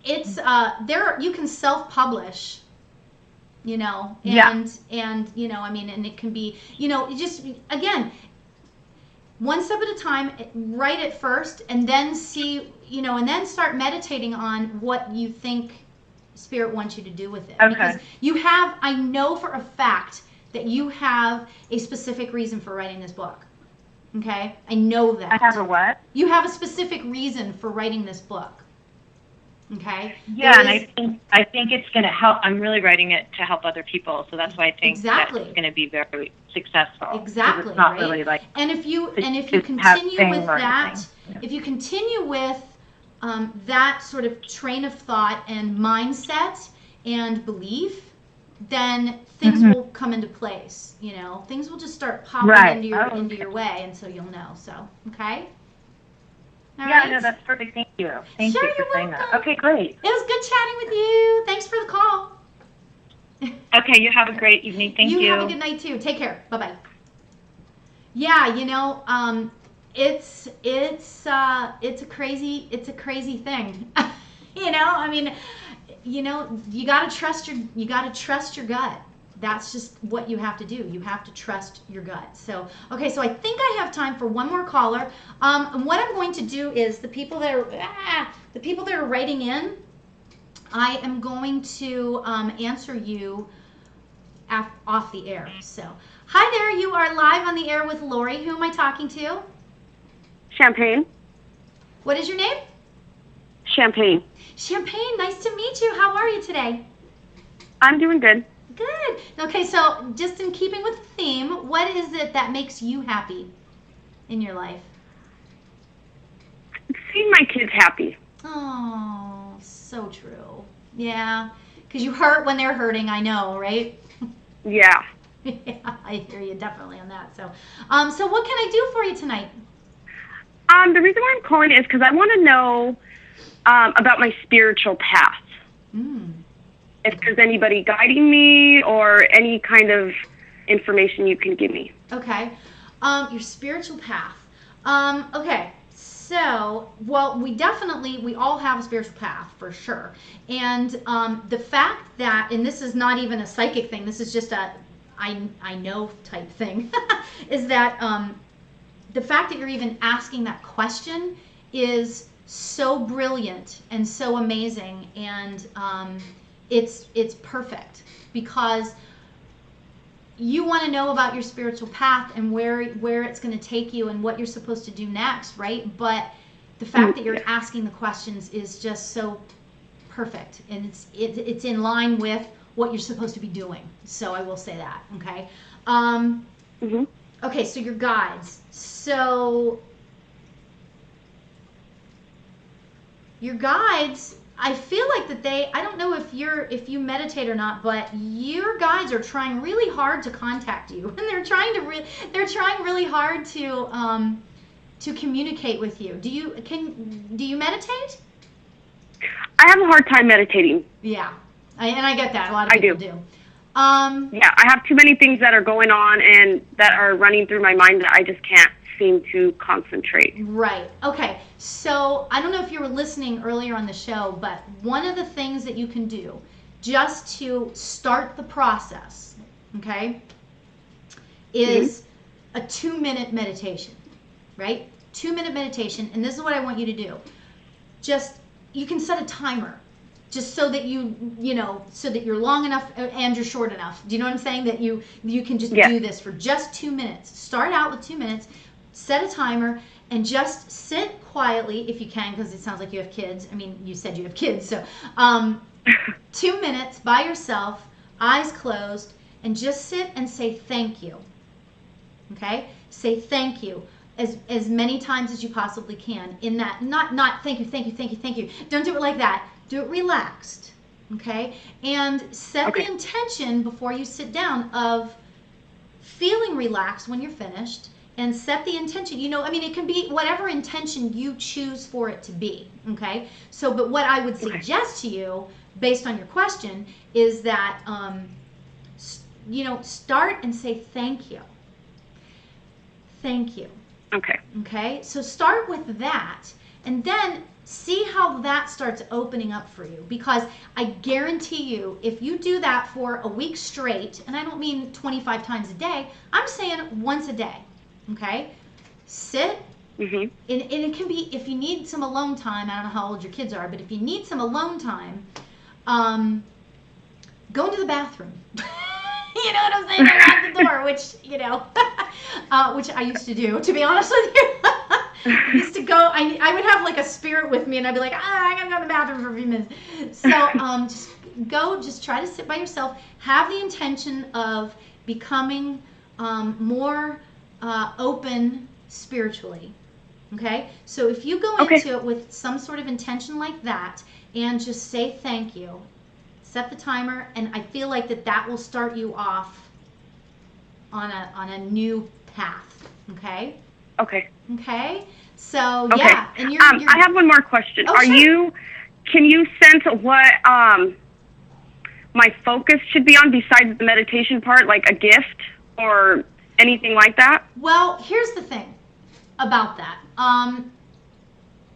it's you can self-publish. You know, and you know, I mean, and it can be, you know, just again, one step at a time, write it first, and then see, you know, and then start meditating on what you think Spirit wants you to do with it. Okay. Because I know for a fact that you have a specific reason for writing this book. Okay, I know that. I have a what? You have a specific reason for writing this book. Okay. Yeah, and I think it's going to help. I'm really writing it to help other people, so that's why I think that it's going to be very successful. Exactly. It's not really like. And if you continue with that, if you continue with that sort of train of thought and mindset and belief, then things will come into place. Things will just start popping into your way, and so you'll know. So, okay. All right. No, that's perfect. Thank you. Thank you for saying that. Okay, great. It was good chatting with you. Thanks for the call. Okay, you have a great evening. Thank you. You have a good night too. Take care. Bye-bye. Yeah, it's a crazy thing. I mean, you got to trust your gut. That's just what you have to do. You have to trust your gut. So, okay, so I think I have time for one more caller. And what I'm going to do is the people that are writing in, I am going to answer you off the air. So, hi there, you are live on the air with Lori. Who am I talking to? Champagne. What is your name? Champagne. Champagne, nice to meet you. How are you today? I'm doing good. Good. Okay, so just in keeping with the theme, what is it that makes you happy in your life? Seeing my kids happy. Oh, so true. Yeah, because you hurt when they're hurting, I know, right? Yeah. Yeah, I hear you definitely on that. So, so what can I do for you tonight? The reason why I'm calling is because I want to know about my spiritual path. If there's anybody guiding me or any kind of information you can give me. Okay. Your spiritual path. Okay. So, well, we all have a spiritual path for sure. And the fact that, and this is not even a psychic thing, this is just a I know type thing, is that the fact that you're even asking that question is so brilliant and so amazing, and it's perfect, because you want to know about your spiritual path and where it's going to take you and what you're supposed to do next, right? But the fact that you're asking the questions is just so perfect, and it's in line with what you're supposed to be doing. So I will say that, okay? Okay, so your guides. So your guides, I feel like that I don't know if you meditate or not, but your guides are trying really hard to contact you, and they're trying really hard to communicate with you. Do you meditate? I have a hard time meditating. Yeah, and I get that. A lot of people do. Yeah, I have too many things that are going on and that are running through my mind that I just can't seem to concentrate. Right. Okay. So I don't know if you were listening earlier on the show, but one of the things that you can do just to start the process, okay, is a 2-minute meditation, right? 2-minute meditation. And this is what I want you to do. You can set a timer, just so that so that you're long enough and you're short enough. Do you know what I'm saying? That you can just do this for just 2 minutes. Start out with 2 minutes, set a timer, and just sit quietly if you can, because it sounds like you have kids. I mean, you said you have kids, so 2 minutes by yourself, eyes closed, and just sit and say thank you. Okay? Say thank you as many times as you possibly can. In that, not thank you. Don't do it like that. Do it relaxed, okay? And set the intention before you sit down of feeling relaxed when you're finished, and set the intention. It can be whatever intention you choose for it to be, okay? So, but what I would suggest to you, based on your question, is that, start and say thank you. Thank you. Okay. Okay? So start with that, and then see how that starts opening up for you, because I guarantee you, if you do that for a week straight, and I don't mean 25 times a day, I'm saying once a day, okay? Sit, and it can be, if you need some alone time, I don't know how old your kids are, but if you need some alone time, go into the bathroom. You know what I'm saying? Lock the door, which I used to do, to be honest with you. I used to go, I would have like a spirit with me, and I'd be like, I gotta go to the bathroom for a few minutes. So just try to sit by yourself. Have the intention of becoming more open spiritually. Okay? So if you go into it with some sort of intention like that, and just say thank you, Set the timer, and I feel like that will start you off on a new path. Okay. Okay. Okay. So Okay. yeah, and you're I have one more question. Oh, sure. Can you sense what my focus should be on besides the meditation part, like a gift or anything like that? Well, here's the thing about that.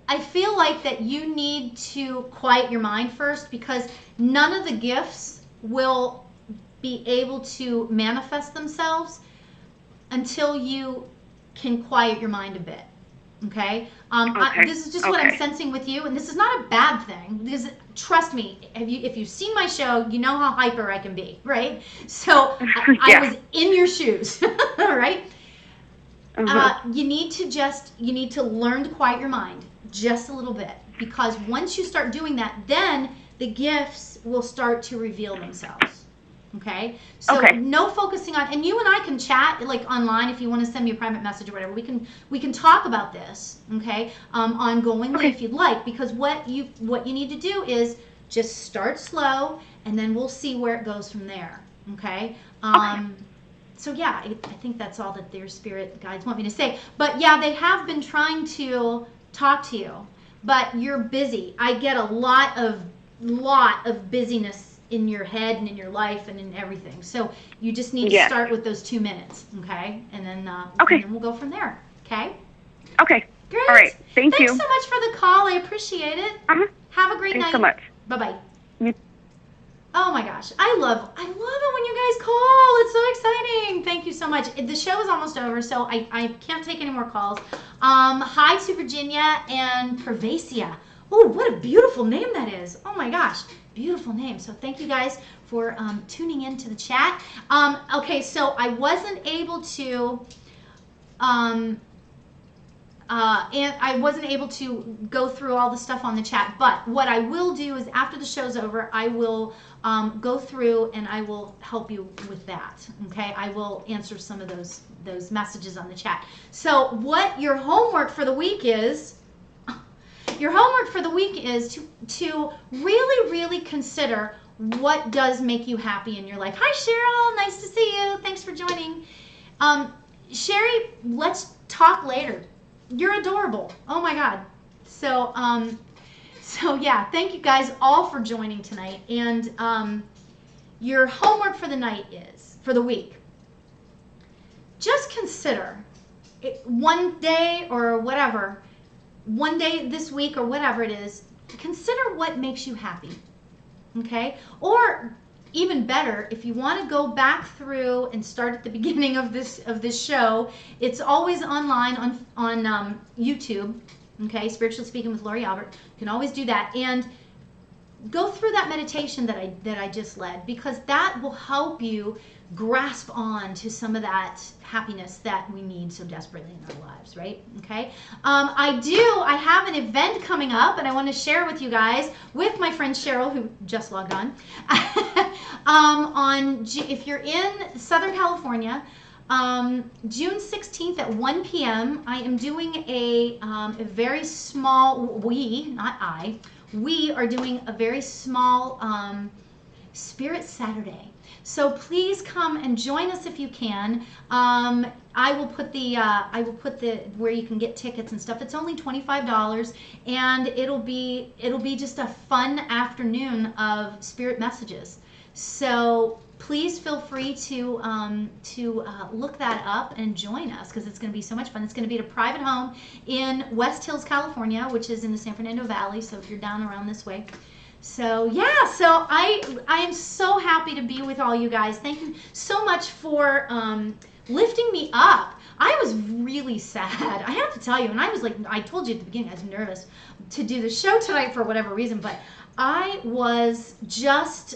I feel like that you need to quiet your mind first, because none of the gifts will be able to manifest themselves until you can quiet your mind a bit. Okay? Okay. This is just what I'm sensing with you, and this is not a bad thing, because trust me, if you've seen my show, you know how hyper I can be, right? So I was in your shoes, right? You need to learn to quiet your mind just a little bit, because once you start doing that, then the gifts will start to reveal themselves. Okay, so no focusing on, and you and I can chat like online if you want to send me a private message or whatever. We can talk about this, okay, ongoingly if you'd like, because what you need to do is just start slow, and then we'll see where it goes from there. Okay. So yeah, I think that's all that their spirit guides want me to say. But yeah, they have been trying to talk to you, but you're busy. I get a lot of busyness in your head and in your life and in everything. So you just need to start with those 2 minutes, okay? And then and then we'll go from there. Okay? Okay. Great. All right. Thanks you. Thanks so much for the call. I appreciate it. Have a great night. Thanks so much. Bye-bye. Oh my gosh, I love it when you guys call. It's so exciting. Thank you so much. The show is almost over, so I can't take any more calls. Hi to Virginia and Pervasia. Oh, what a beautiful name that is. Oh my gosh, beautiful name. So thank you guys for tuning in to the chat. Okay, so I wasn't able to and I wasn't able to go through all the stuff on the chat, but what I will do is after the show's over, I will go through and I will help you with that. Okay, I will answer some of those messages on the chat. So what your homework for the week is, to really consider what does make you happy in your life. Hi Cheryl, nice to see you. Thanks for joining. Sherry, let's talk later. You're adorable. Oh my God. So yeah, thank you guys all for joining tonight. And your homework for the week. Just consider one day or whatever, one day this week or whatever it is, consider what makes you happy. Okay? Or even better, if you want to go back through and start at the beginning of this show, it's always online on YouTube. Okay, Spiritually Speaking with Lori Albert. You can always do that and go through that meditation that I just led, because that will help you grasp on to some of that happiness that we need so desperately in our lives, right? Okay. I have an event coming up, and I want to share with you guys with my friend Cheryl, who just logged on. If you're in Southern California, June 16th at 1 p.m., I am doing a very small, we are doing a very small Spirit Saturday. So please come and join us if you can. I will put the where you can get tickets and stuff. It's only $25, and it'll be just a fun afternoon of spirit messages. So please feel free to look that up and join us, because it's going to be so much fun. It's going to be at a private home in West Hills, California, which is in the San Fernando Valley. So if you're down around this way. So yeah, so I am so happy to be with all you guys. Thank you so much for lifting me up. I was really sad, I have to tell you, and I was like, I told you at the beginning, I was nervous to do the show tonight for whatever reason, but I was just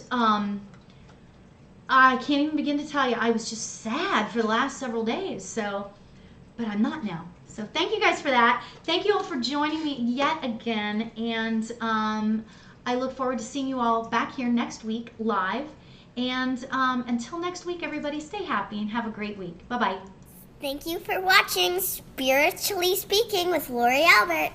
I can't even begin to tell you. I was just sad for the last several days. So, but I'm not now. So thank you guys for that. Thank you all for joining me yet again, and I look forward to seeing you all back here next week live. And until next week, everybody, stay happy and have a great week. Bye-bye. Thank you for watching Spiritually Speaking with Lori Albert.